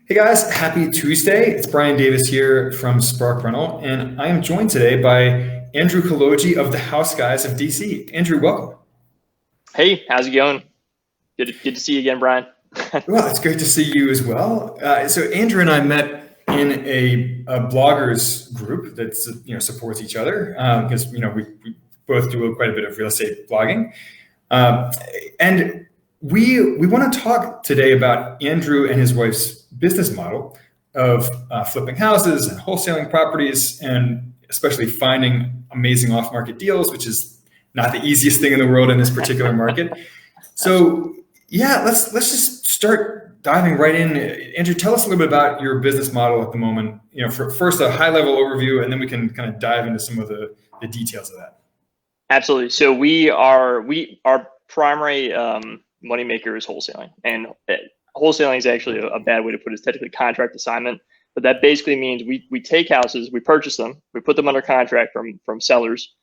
Hey guys, happy Tuesday. It's Brian Davis here from Spark Rental, and I am joined today by Andrew Kolodgie of the House Guys of DC. Andrew, welcome. Hey, how's it going? Good to see you again, Brian. Well, it's great to see you as well. So Andrew and I met in a bloggers group that supports each other because we both do quite a bit of real estate blogging, and we want to talk today about Andrew and his wife's business model of flipping houses and wholesaling properties, and especially finding amazing off-market deals, which is not the easiest thing in the world in this particular market. So yeah, let's just start diving right in. Andrew, tell us a little bit about your business model at the moment. For first a high-level overview, and then we can kind of dive into some of the details of that. Absolutely. So our primary moneymaker is wholesaling, and wholesaling is actually a bad way to put it. It's technically contract assignment, but that basically means we take houses, we purchase them, we put them under contract from sellers.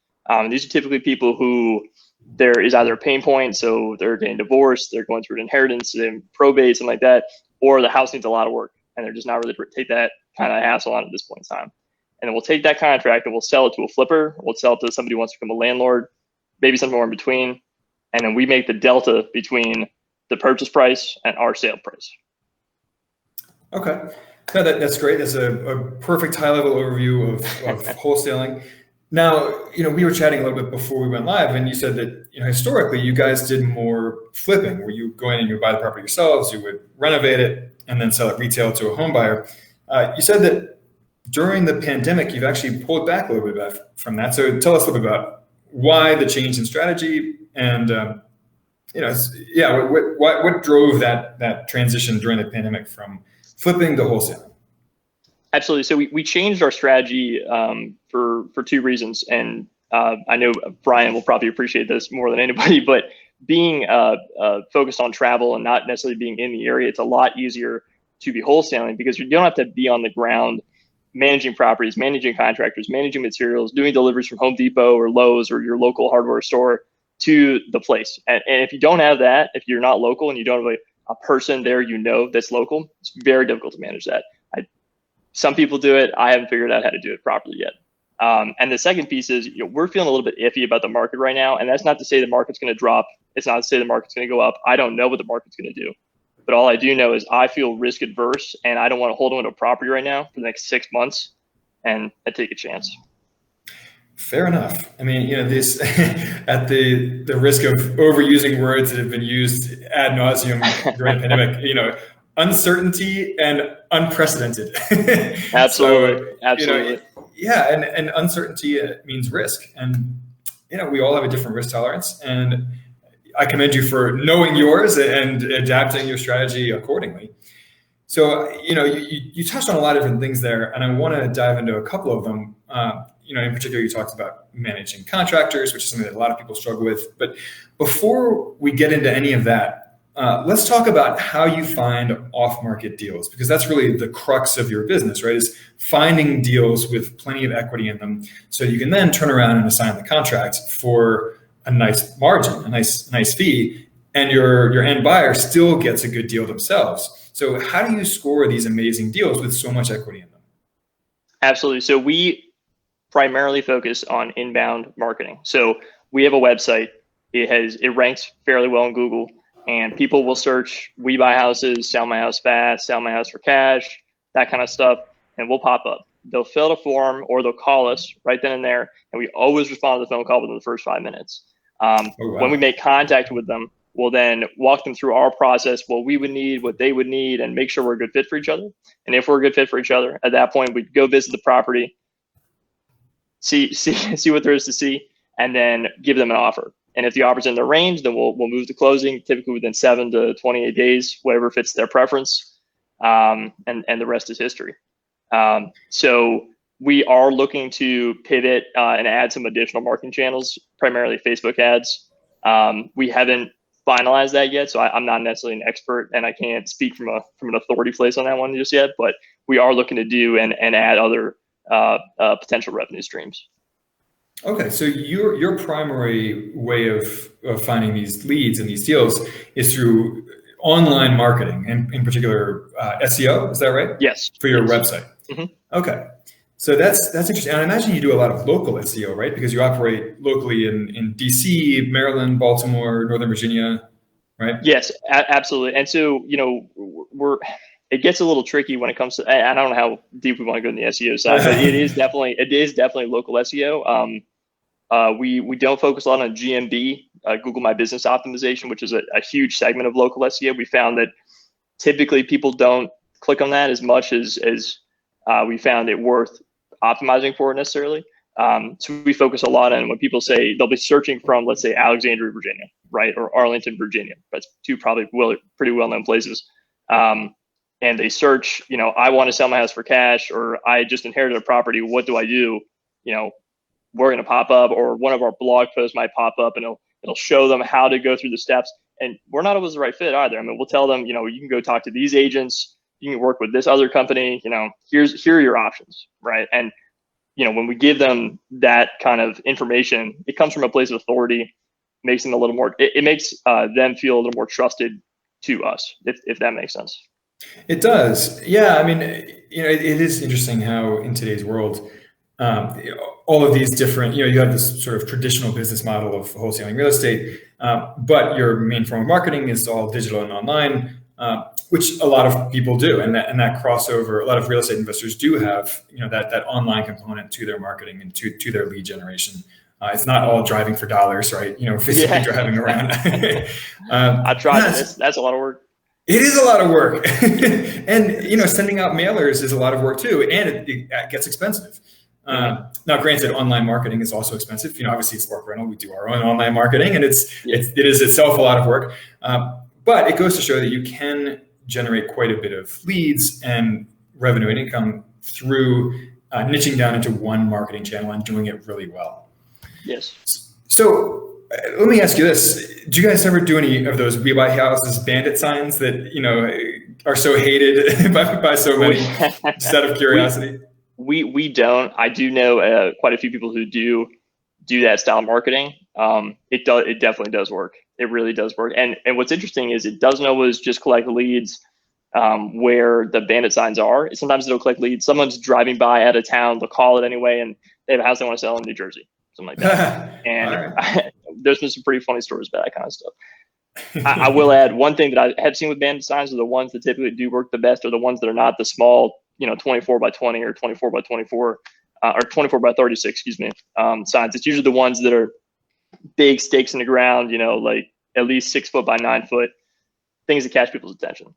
These are typically people who there is either a pain point, so they're getting divorced, they're going through an inheritance, probate, something like that, or the house needs a lot of work and they're just not really take that kind of hassle on at this point in time. And then we'll take that contract and we'll sell it to a flipper, we'll sell it to somebody who wants to become a landlord, maybe something more in between, and then we make the delta between the purchase price and our sale price. Okay, no, that's great. That's a perfect high-level overview of wholesaling. Now, we were chatting a little bit before we went live, and you said that historically you guys did more flipping, where you go in and you buy the property yourselves, you would renovate it, and then sell it retail to a home buyer. You said that during the pandemic you've actually pulled back a little bit from that. So tell us a little bit about why the change in strategy, and what drove that transition during the pandemic from flipping to wholesaling? Absolutely. So we changed our strategy for two reasons, and I know Brian will probably appreciate this more than anybody. But being focused on travel and not necessarily being in the area, it's a lot easier to be wholesaling because you don't have to be on the ground managing properties, managing contractors, managing materials, doing deliveries from Home Depot or Lowe's or your local hardware store to the place. And if you don't have that, if you're not local and you don't have a person there that's local, it's very difficult to manage that. Some people do it. I haven't figured out how to do it properly yet. And the second piece is, we're feeling a little bit iffy about the market right now. And that's not to say the market's going to drop. It's not to say the market's going to go up. I don't know what the market's going to do. But all I do know is I feel risk adverse, and I don't want to hold on to a property right now for the next 6 months and take a chance. Fair enough. I mean, this at the risk of overusing words that have been used ad nauseum during the pandemic, uncertainty and unprecedented. Absolutely. So, Absolutely. And uncertainty means risk. And, we all have a different risk tolerance. And I commend you for knowing yours and adapting your strategy accordingly. So, you touched on a lot of different things there, and I want to dive into a couple of them. In particular, you talked about managing contractors, which is something that a lot of people struggle with. But before we get into any of that, let's talk about how you find off-market deals, because that's really the crux of your business, right? Is finding deals with plenty of equity in them, so you can then turn around and assign the contract for a nice margin, a nice fee, and your end buyer still gets a good deal themselves. So how do you score these amazing deals with so much equity in them? Absolutely. So we primarily focus on inbound marketing. So we have a website. It ranks fairly well in Google, and people will search "we buy houses," "sell my house fast," "sell my house for cash," that kind of stuff, and we'll pop up. They'll fill out a form or they'll call us right then and there, and we always respond to the phone call within the first 5 minutes. Oh, wow. When we make contact with them, we'll then walk them through our process, what we would need, what they would need, and make sure we're a good fit for each other. And if we're a good fit for each other, at that point, we'd go visit the property, see what there is to see, and then give them an offer. And if the offer's in their range, then we'll move to closing, typically within 7 to 28 days, whatever fits their preference, and the rest is history. So we are looking to pivot and add some additional marketing channels, primarily Facebook ads. We haven't finalized that yet, so I'm not necessarily an expert, and I can't speak from an authority place on that one just yet. But we are looking to do and add other potential revenue streams. Okay, so your primary way of finding these leads and these deals is through online marketing, and in particular SEO. Is that right? Yes. For your Yes. website. Mm-hmm. Okay. So that's interesting. And I imagine you do a lot of local SEO, right? Because you operate locally in DC, Maryland, Baltimore, Northern Virginia, right? Yes, absolutely. And so, it gets a little tricky when it comes to, I don't know how deep we want to go in the SEO side, but it is definitely local SEO. We don't focus a lot on GMB, Google My Business Optimization, which is a huge segment of local SEO. We found that typically people don't click on that as much as we found it worth optimizing for necessarily. So we focus a lot on when people say they'll be searching from, let's say, Alexandria, Virginia, right, or Arlington, Virginia. That's two probably pretty well-known places. And they search, I want to sell my house for cash, or I just inherited a property. What do I do? We're going to pop up, or one of our blog posts might pop up, and it'll show them how to go through the steps. And we're not always the right fit either. I mean, we'll tell them, you can go talk to these agents, you can work with this other company, here are your options, right? And when we give them that kind of information, it comes from a place of authority, makes them a little more, it makes them feel a little more trusted to us, if that makes sense. It does. Yeah. I mean, it is interesting how in today's world, all of these different, you have this sort of traditional business model of wholesaling real estate, but your main form of marketing is all digital and online, which a lot of people do. And that crossover, a lot of real estate investors do have, that online component to their marketing and to their lead generation. It's not all driving for dollars, right? Physically driving around. I tried this. That's a lot of work. It is a lot of work. And, sending out mailers is a lot of work too. And it gets expensive. Now, granted, online marketing is also expensive. Obviously it's Work Rental. We do our own online marketing, and it is itself a lot of work. But it goes to show that you can generate quite a bit of leads and revenue and income through niching down into one marketing channel and doing it really well. Yes. So let me ask you this. Do you guys ever do any of those "We Buy Houses" bandit signs that, are so hated by so many, just out of curiosity? We don't. I do know quite a few people who do that style of marketing. It definitely does work. It really does work. And what's interesting is it doesn't always just collect leads where the bandit signs are. Sometimes it'll collect leads. Someone's driving by out of town, they'll call it anyway, and they have a house they want to sell in New Jersey, something like that. And there's been some pretty funny stories about that kind of stuff. I will add one thing that I have seen with bandit signs are the ones that typically do work the best, are the ones that are not the small, 24 by 20 or 24 by 24 or 24 by 36, signs. It's usually the ones that are big stakes in the ground, like at least 6 foot by 9 foot, things that catch people's attention.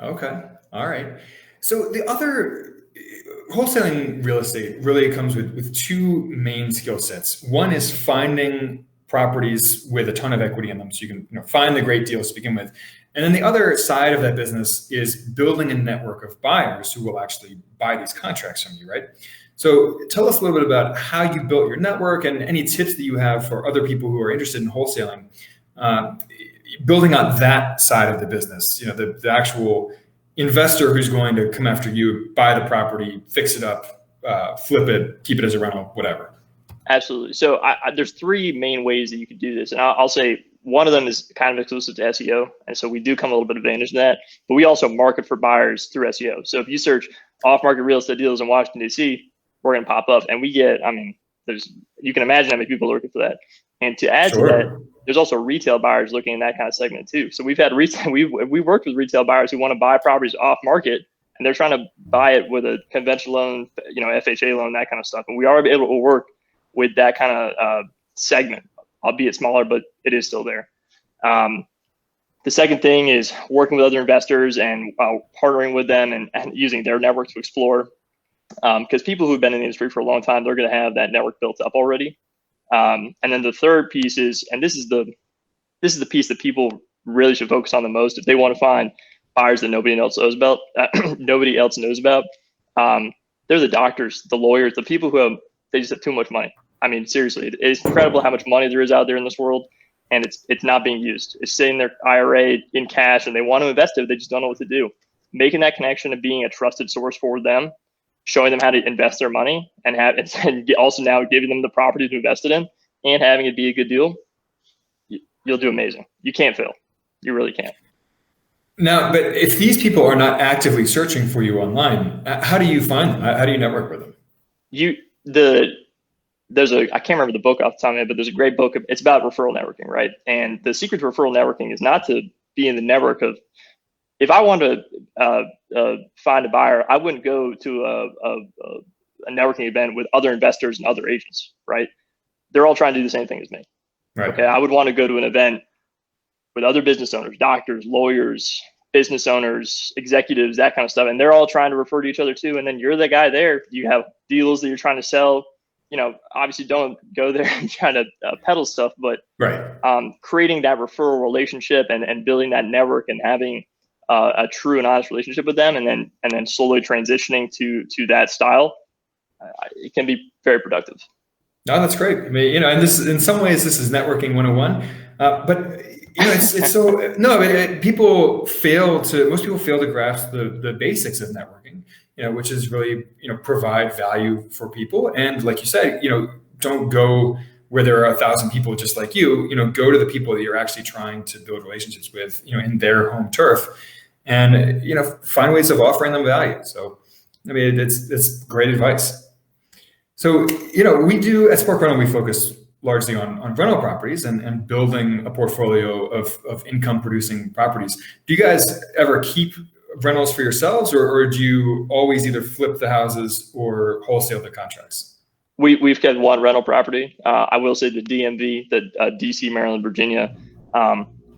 Okay. All right. So the other wholesaling real estate really comes with two main skill sets. One is finding properties with a ton of equity in them, so you can find the great deals to begin with. And then the other side of that business is building a network of buyers who will actually buy these contracts from you, right? So tell us a little bit about how you built your network and any tips that you have for other people who are interested in wholesaling, building out that side of the business, the actual investor who's going to come after you, buy the property, fix it up, flip it, keep it as a rental, whatever. Absolutely. So there's three main ways that you could do this. And I'll say one of them is kind of exclusive to SEO. And so we do come a little bit of advantage in that, but we also market for buyers through SEO. So if you search off-market real estate deals in Washington, D.C., we're going to pop up, and we get, you can imagine how many people are looking for that. And to add to that, there's also retail buyers looking in that kind of segment too. So we've had we worked with retail buyers who want to buy properties off market, and they're trying to buy it with a conventional loan, FHA loan, that kind of stuff. And we are able to work with that kind of segment, albeit smaller, but it is still there. The second thing is working with other investors and partnering with them and using their network to explore. Because people who've been in the industry for a long time, they're going to have that network built up already. And then the third piece is, and this is the piece that people really should focus on the most if they want to find buyers that nobody else knows about. They're the doctors, the lawyers, the people they just have too much money. Seriously, it's incredible how much money there is out there in this world, and it's not being used. It's sitting in their IRA in cash, and they want to invest it, they just don't know what to do. Making that connection and being a trusted source for them, showing them how to invest their money, and also now giving them the property to invest it in, and having it be a good deal, you'll do amazing. You can't fail. You really can't. Now, but if these people are not actively searching for you online, how do you find them? How do you network with them? You there's I can't remember the book off the top of my head, but there's a great book. It's about referral networking, right? And the secret to referral networking is not to be in the network of. If I wanted to find a buyer, I wouldn't go to a networking event with other investors and other agents, right? They're all trying to do the same thing as me. Right. Okay, I would want to go to an event with other business owners, doctors, lawyers, business owners, executives, that kind of stuff, and they're all trying to refer to each other too. And then you're the guy there. You have deals that you're trying to sell. Obviously, don't go there and try to peddle stuff, but Right. Creating that referral relationship and building that network and having a true and honest relationship with them, and then slowly transitioning to that style, it can be very productive. No, that's great. I mean, and this, in some ways, this is networking 101. But it's so no. Most people fail to grasp the basics of networking. Which is really provide value for people, and like you said, don't go where there are 1,000 people just like you. Go to the people that you're actually trying to build relationships with. In their home turf, and find ways of offering them value. So, I mean, it's great advice. So, we do at Spark Rental, we focus largely on rental properties and building a portfolio of income producing properties. Do you guys ever keep rentals for yourselves, or do you always either flip the houses or wholesale the contracts? We've kept one rental property. I will say the DMV, the DC, Maryland, Virginia,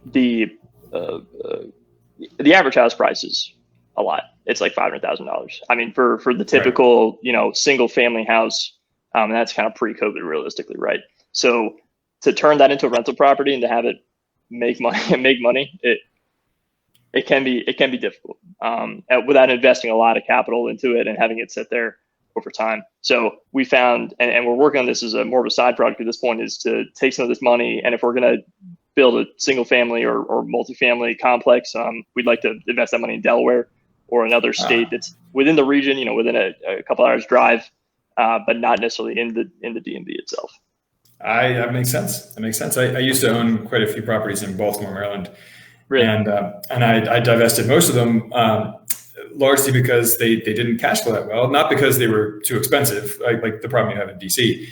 the average house price is a lot. It's like $500,000. I mean, for the typical, right, single family house, and that's kind of pre-COVID realistically, right? So to turn that into a rental property and to have it make money, it can be difficult without investing a lot of capital into it and having it sit there over time. So we found, and we're working on this as more of a side project at this point, is to take some of this money, and if we're going to build a single family or multifamily complex, we'd like to invest that money in Delaware or another state that's within the region, within a couple hours drive, but not necessarily in the DMV itself. That makes sense. That makes sense. I used to own quite a few properties in Baltimore, Maryland. Really? And I divested most of them largely because they didn't cash flow that well, not because they were too expensive, like the problem you have in DC,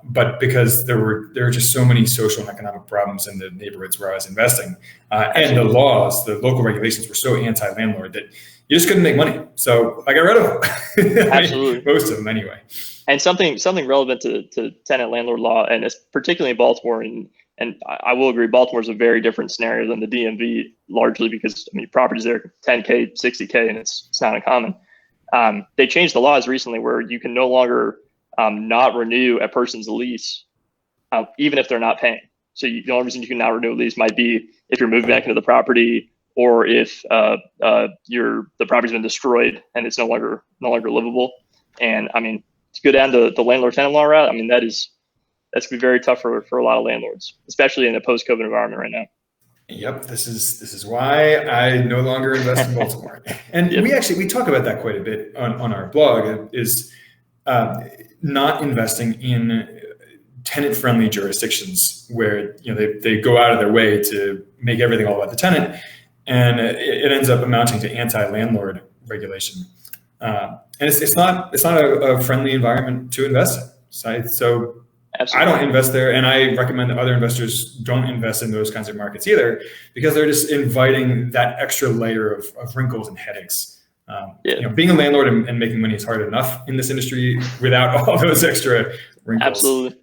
but because there were just so many social and economic problems in the neighborhoods where I was investing, and the laws, the local regulations were so anti-landlord that you just couldn't make money. So I got rid of them. Absolutely. Most of them anyway. And something relevant to tenant landlord law, and it's particularly in Baltimore, and I will agree, Baltimore is a very different scenario than the DMV, largely because properties there are 10K, 60K, and it's not uncommon. They changed the laws recently where you can no longer not renew a person's lease, even if they're not paying. So the only reason you can not renew a lease might be if you're moving back into the property, or if the property's been destroyed and it's no longer livable. And to go down the landlord tenant law route, that's gonna be very tough for a lot of landlords, especially in a post-COVID environment right now. Yep, this is why I no longer invest in Baltimore. And yep, we talk about that quite a bit on our blog, is not investing in tenant-friendly jurisdictions where they go out of their way to make everything all about the tenant, and it ends up amounting to anti-landlord regulation. And it's not a friendly environment to invest in. So absolutely, I don't invest there, and I recommend that other investors don't invest in those kinds of markets either, because they're just inviting that extra layer of wrinkles and headaches. Being a landlord and making money is hard enough in this industry without all those extra wrinkles. Absolutely.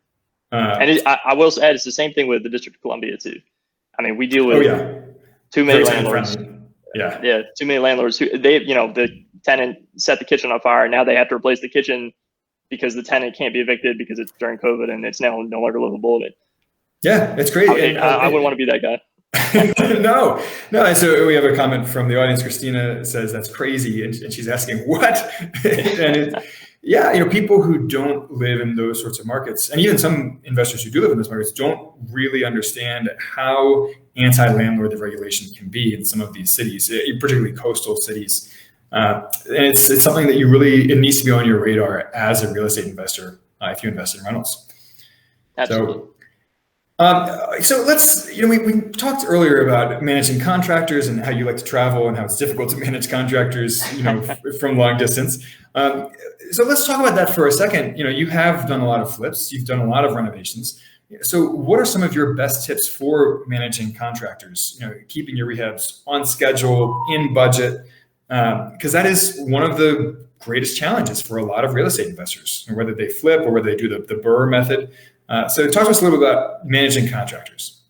And I will add, it's the same thing with the District of Columbia too. We deal with too many landlords. Yeah, too many landlords who the tenant set the kitchen on fire. Now they have to replace the kitchen because the tenant can't be evicted because it's during COVID and it's now no longer livable. Yeah, it's great. I wouldn't want to be that guy. No. So we have a comment from the audience. Christina says that's crazy, and she's asking what. And people who don't live in those sorts of markets, and even some investors who do live in those markets, don't really understand how anti-landlord the regulation can be in some of these cities, particularly coastal cities. And it's something that it needs to be on your radar as a real estate investor if you invest in rentals. Absolutely. So let's, we talked earlier about managing contractors and how you like to travel and how it's difficult to manage contractors, from long distance. So let's talk about that for a second. You have done a lot of flips, you've done a lot of renovations. So what are some of your best tips for managing contractors, keeping your rehabs on schedule, in budget? Because that is one of the greatest challenges for a lot of real estate investors, whether they flip or whether they do the BRRRR method. So talk to us a little bit about managing contractors.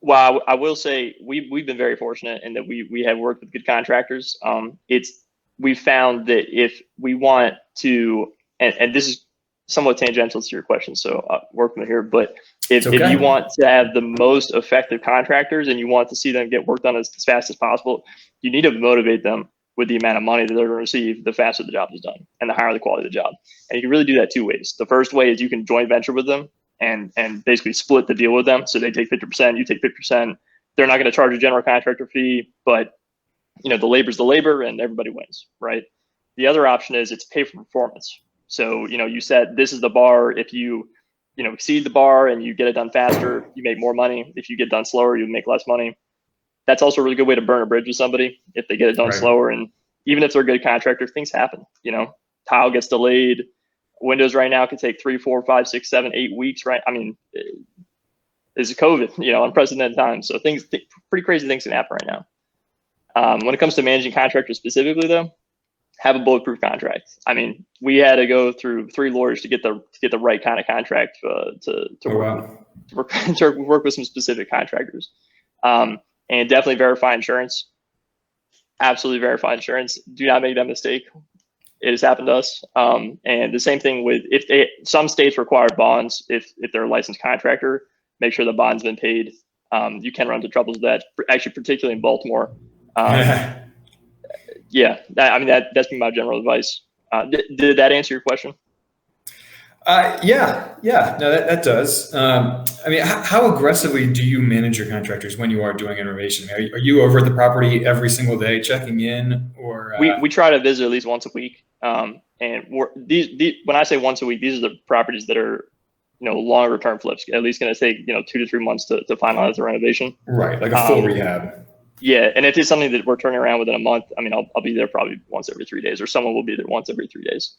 Well, I will say we've been very fortunate in that we have worked with good contractors. We found that if we want to, and this is somewhat tangential to your question, so work with me here, but if you want to have the most effective contractors and you want to see them get work done as fast as possible, you need to motivate them with the amount of money that they're going to receive. The faster the job is done and the higher the quality of the job. And you can really do that two ways. The first way is you can joint venture with them and basically split the deal with them. So they take 50%, you take 50%. They're not going to charge a general contractor fee, but the labor's the labor and everybody wins, right? The other option is it's pay for performance. So, you said this is the bar. If you exceed the bar and you get it done faster, you make more money. If you get done slower, you make less money. That's also a really good way to burn a bridge with somebody if they get it done slower. And even if they're a good contractor, things happen. Tile gets delayed. Windows right now can take 3, 4, 5, 6, 7, 8 weeks, right? I mean, it's COVID, unprecedented times. So pretty crazy things can happen right now. When it comes to managing contractors specifically, though, have a bulletproof contract. I mean, we had to go through 3 lawyers to get the right kind of contract to work with some specific contractors. And definitely verify insurance. Absolutely verify insurance. Do not make that mistake. It has happened to us. And the same thing with some states require bonds if they're a licensed contractor. Make sure the bond's been paid. You can run into troubles with that. Actually, particularly in Baltimore. Yeah, that's been my general advice. Did that answer your question? Yeah, no, that does. How aggressively do you manage your contractors when you are doing renovation? Are you over at the property every single day checking in, or we try to visit at least once a week? And when I say once a week, these are the properties that are longer term flips. At least going to take 2 to 3 months to finalize the renovation. Right, like a full rehab. Yeah, and if it's something that we're turning around within a month, I'll be there probably once every 3 days, or someone will be there once every 3 days.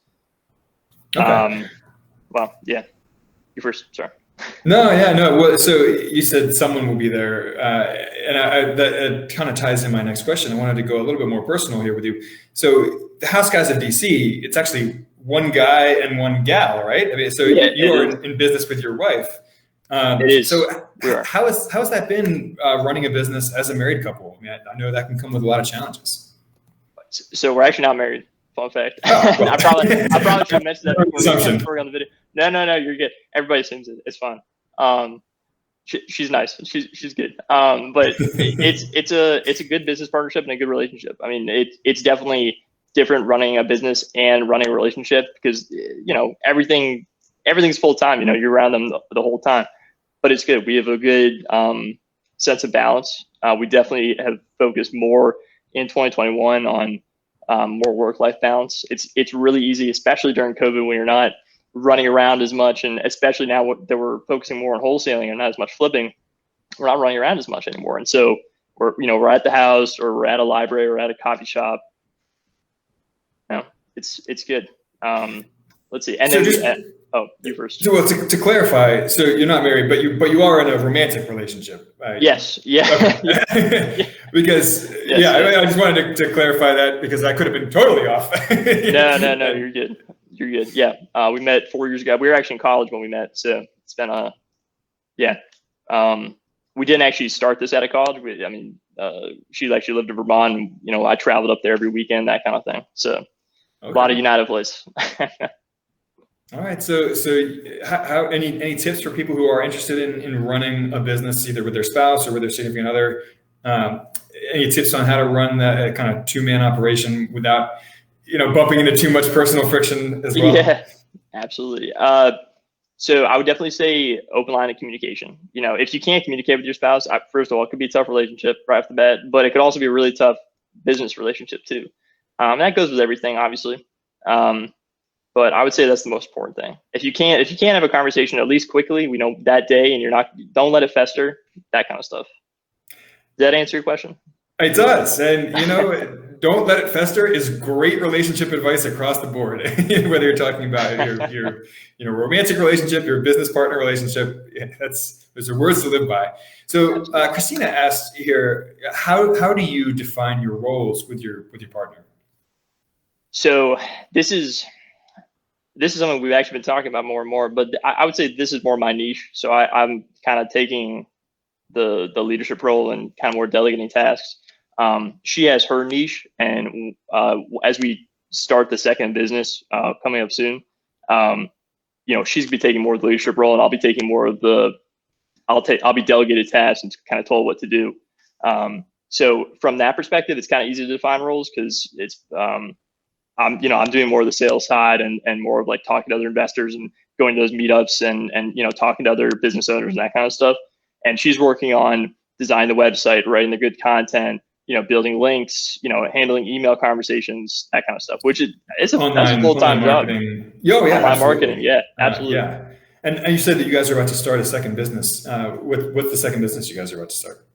Okay. Well, yeah. You first. Sorry. No. Well, so you said someone will be there, and that kind of ties in my next question. I wanted to go a little bit more personal here with you. So the House Guys of DC, it's actually one guy and one gal, right? You are in business with your wife. It is. So how has that been running a business as a married couple? I know that can come with a lot of challenges. So we're actually not married. Fun fact. Oh, well. I probably should mention that before we on the video. No, you're good. Everybody assumes it. It's fine. She's nice. She's good. But it's a good business partnership and a good relationship. It's definitely different running a business and running a relationship because everything's full time. You're around them the whole time. But it's good. We have a good sense of balance. We definitely have focused more in 2021 on more work-life balance. It's really easy, especially during COVID when you're not running around as much, and especially now that we're focusing more on wholesaling and not as much flipping, we're not running around as much anymore. And so we're at the house or we're at a library or at a coffee shop. It's good. Let's see. And then you first. So, to clarify, so you're not married, but you are in a romantic relationship, right? Yes. Yeah. Okay. Because I just wanted to clarify that because I could have been totally off. No, you're good. You're good. Yeah. We met 4 years ago. We were actually in college when we met, so it's been we didn't actually start this out of college. She actually lived in Vermont, and I traveled up there every weekend, that kind of thing. So a lot of United Place. All right. So how any tips for people who are interested in running a business, either with their spouse or with their significant other? Any tips on how to run that kind of 2-man operation without, bumping into too much personal friction as well? Yeah, absolutely. So I would definitely say open line of communication. If you can't communicate with your spouse, first of all, it could be a tough relationship right off the bat, but it could also be a really tough business relationship too. And that goes with everything, obviously. But I would say that's the most important thing. If you can't have a conversation at least quickly, we know that day, and don't let it fester, that kind of stuff. Does that answer your question? It does. And, don't let it fester is great relationship advice across the board. Whether you're talking about your romantic relationship, your business partner relationship, those are words to live by. So Christina asked here, how do you define your roles with your partner? So this is something we've actually been talking about more and more, but I would say this is more my niche. So I'm kind of taking the leadership role and kind of more delegating tasks. She has her niche, and as we start the second business coming up soon, she's gonna be taking more of the leadership role, and I'll be taking more of I'll be delegated tasks and kind of told what to do. So from that perspective, it's kind of easy to define roles because it's I'm doing more of the sales side and more of like talking to other investors and going to those meetups and talking to other business owners and that kind of stuff. And she's working on designing the website, writing the good content, building links, handling email conversations, that kind of stuff, which that's a full-time job. Online marketing. Yeah, absolutely. Yeah. And you said that you guys are about to start a second business. What's the second business you guys are about to start?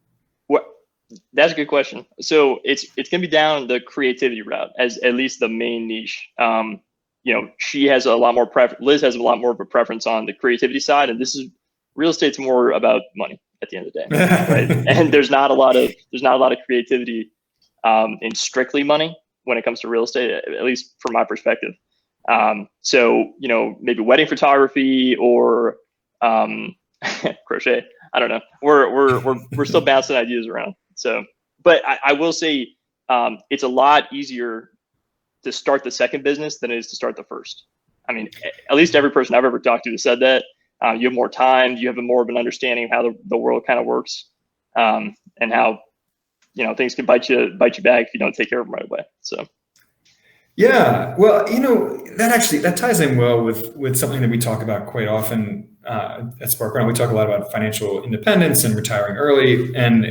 That's a good question. So it's going to be down the creativity route as at least the main niche. She has a lot more Liz has a lot more of a preference on the creativity side, and real estate's more about money at the end of the day, right? And there's not a lot of creativity in strictly money when it comes to real estate, at least from my perspective. So maybe wedding photography or crochet. I don't know. We're still bouncing ideas around. So, but I will say it's a lot easier to start the second business than it is to start the first. I mean, at least every person I've ever talked to has said that. You have more time. You have more of an understanding of how the world kind of works, and how things can bite you back if you don't take care of them right away. So. Yeah, well, that ties in well with something that we talk about quite often at Spark Run. We talk a lot about financial independence and retiring early, and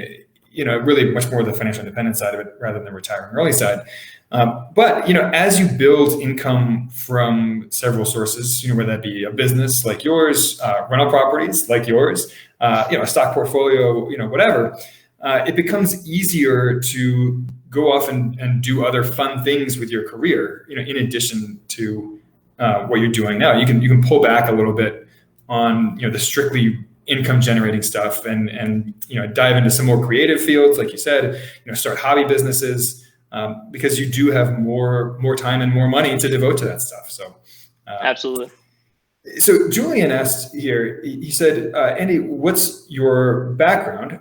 really much more the financial independence side of it rather than the retiring early side. But as you build income from several sources, whether that be a business like yours, rental properties like yours, a stock portfolio, whatever, it becomes easier to go off and do other fun things with your career, in addition to what you're doing now. You can pull back a little bit on the strictly income generating stuff and dive into some more creative fields, like you said, start hobby businesses, because you do have more time and more money to devote to that stuff. So absolutely. So Julian asked here, he said, Andy, what's your background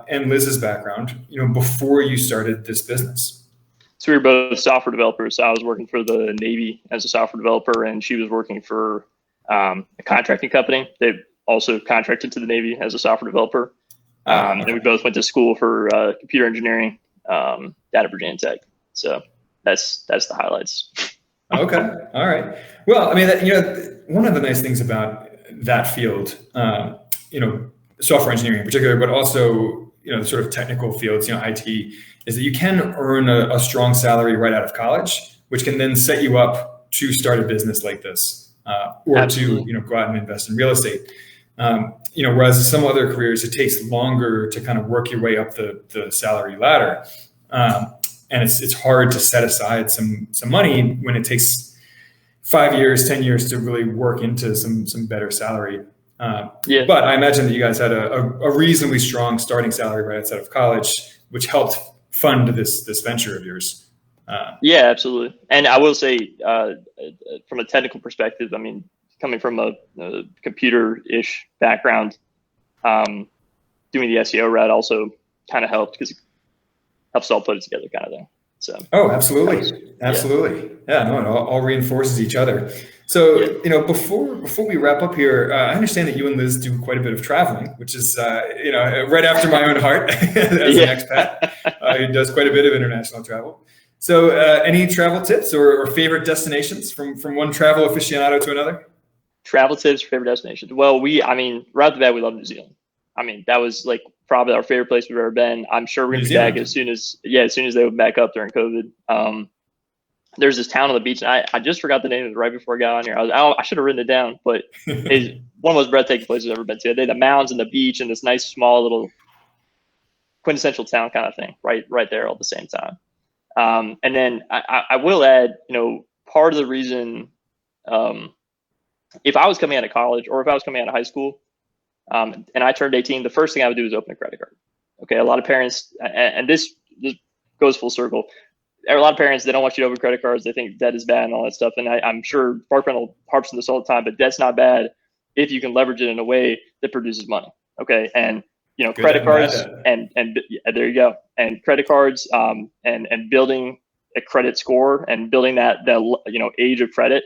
and Liz's background, before you started this business? So we were both software developers. So I was working for the Navy as a software developer, and she was working for a contracting company. They also contracted to the Navy as a software developer. And we both went to school for computer engineering, data Virginia Tech. So that's the highlights. Okay. All right. Well, I mean, one of the nice things about that field, software engineering in particular, but also, the sort of technical fields, IT, is that you can earn a strong salary right out of college, which can then set you up to start a business like this, or Absolutely. To, go out and invest in real estate. Whereas some other careers, it takes longer to kind of work your way up the salary ladder. And it's hard to set aside some money when it takes 5 years, 10 years to really work into some better salary. But I imagine that you guys had a reasonably strong starting salary right outside of college, which helped fund this venture of yours. Yeah, absolutely. And I will say, from a technical perspective, I mean, coming from a computer-ish background, doing the SEO route also kind of helped because it helps all put it together kind of thing. So. Oh, absolutely. Absolutely. Yeah, no, it all reinforces each other. So, before we wrap up here, I understand that you and Liz do quite a bit of traveling, which is, right after my own heart as an expat. He does quite a bit of international travel. So any travel tips or favorite destinations from one travel aficionado to another? Travel tips, favorite destinations. Well, right off the bat, we love New Zealand. I mean, that was like probably our favorite place we've ever been. I'm sure we're gonna be back as soon as they open back up during COVID. there's this town on the beach, and I just forgot the name of it right before I got on here. I should have written it down, but it's one of the most breathtaking places I've ever been to. They had the mountains and the beach and this nice small little quintessential town kind of thing, right there all at the same time. And then I will add, part of the reason, if I was coming out of college or if I was coming out of high school, and I turned 18, the first thing I would do is open a credit card. Okay, a lot of parents, and this goes full circle. A lot of parents, they don't want you to open credit cards. They think debt is bad and all that stuff. And I'm sure Park Rental harps on this all the time, but debt's not bad if you can leverage it in a way that produces money. Okay, and credit cards, and there you go. And credit cards, and building a credit score and building that age of credit.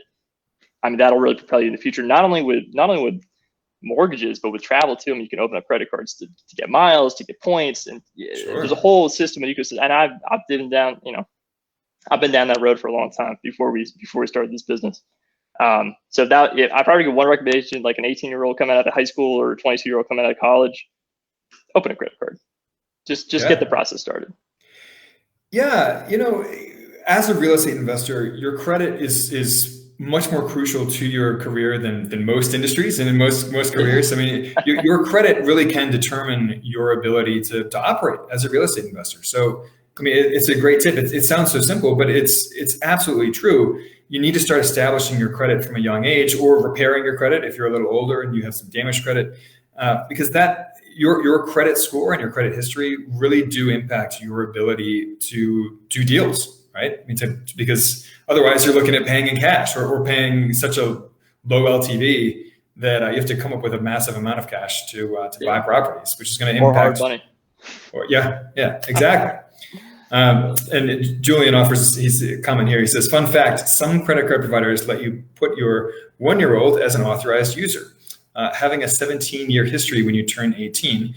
I mean, that'll really propel you in the future. Not only with mortgages, but with travel too. I mean, you can open up credit cards to get miles, to get points, and there's a whole system and ecosystem. And I've been down, I've been down that road for a long time before we started this business. So I probably give one recommendation, like an 18-year-old coming out of high school or a 22-year-old coming out of college, open a credit card. Just get the process started. Yeah, as a real estate investor, your credit is much more crucial to your career than most industries and in most careers. I mean, your credit really can determine your ability to operate as a real estate investor. So, I mean, it's a great tip. It sounds so simple, but it's absolutely true. You need to start establishing your credit from a young age, or repairing your credit if you're a little older and you have some damaged credit, because your credit score and your credit history really do impact your ability to do deals, right? I mean, because otherwise you're looking at paying in cash or paying such a low LTV that you have to come up with a massive amount of cash to buy properties, which is going to impact. More hard money. Yeah, exactly. And Julian offers, he's a comment here. He says, fun fact, some credit card providers let you put your 1-year-old as an authorized user. Having a 17-year history when you turn 18.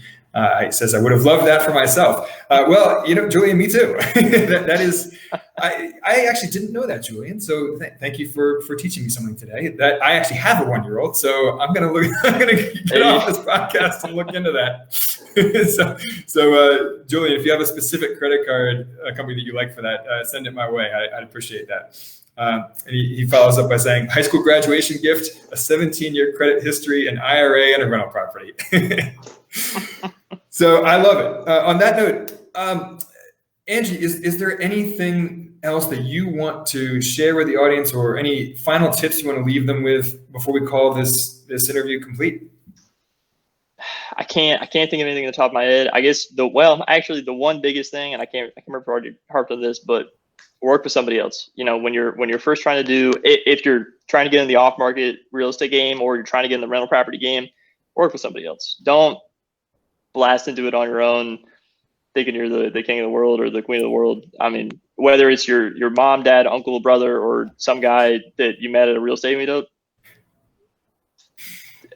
He says, I would have loved that for myself. Well, Julian, me too. that is, I actually didn't know that, Julian. So thank you for teaching me something today. That I actually have a 1-year-old. So I'm gonna get off this podcast and look into that. so Julian, if you have a specific credit card company that you like for that, send it my way. I'd appreciate that. And he follows up by saying, high school graduation gift, a 17-year credit history, an IRA, and a rental property. So I love it. On that note, Angie, is there anything else that you want to share with the audience, or any final tips you want to leave them with before we call this interview complete? I can't think of anything on the top of my head. I guess the one biggest thing, and I can't remember if I already harped on this, but work with somebody else. When you're first trying to do, if you're trying to get in the off market real estate game, or you're trying to get in the rental property game, work with somebody else. Don't blast into it on your own, thinking you're the king of the world or the queen of the world. I mean, whether it's your mom, dad, uncle, brother, or some guy that you met at a real estate meetup,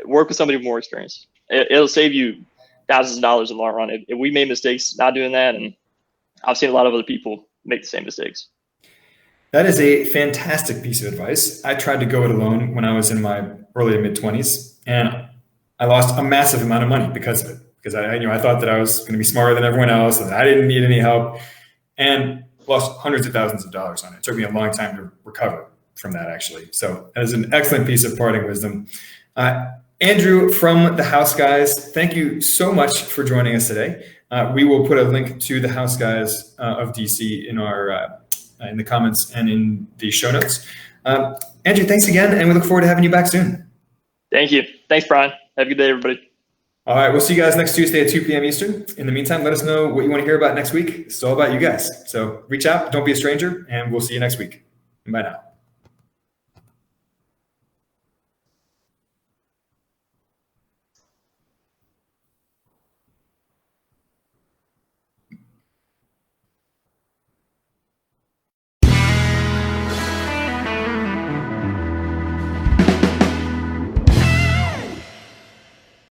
work with somebody with more experience. It'll save you thousands of dollars in the long run. If we made mistakes not doing that, and I've seen a lot of other people make the same mistakes. That is a fantastic piece of advice. I tried to go it alone when I was in my early to mid 20s, and I lost a massive amount of money because of it. Because I thought that I was going to be smarter than everyone else, and I didn't need any help, and lost hundreds of thousands of dollars on it. It took me a long time to recover from that, actually. So that is an excellent piece of parting wisdom. Andrew from the House Guys, thank you so much for joining us today. We will put a link to the House Guys of DC in the comments and in the show notes. Andrew, thanks again, and we look forward to having you back soon. Thank you. Thanks, Brian. Have a good day, everybody. All right, we'll see you guys next Tuesday at 2 p.m. Eastern. In the meantime, let us know what you want to hear about next week. It's all about you guys. So reach out, don't be a stranger, and we'll see you next week. Bye now.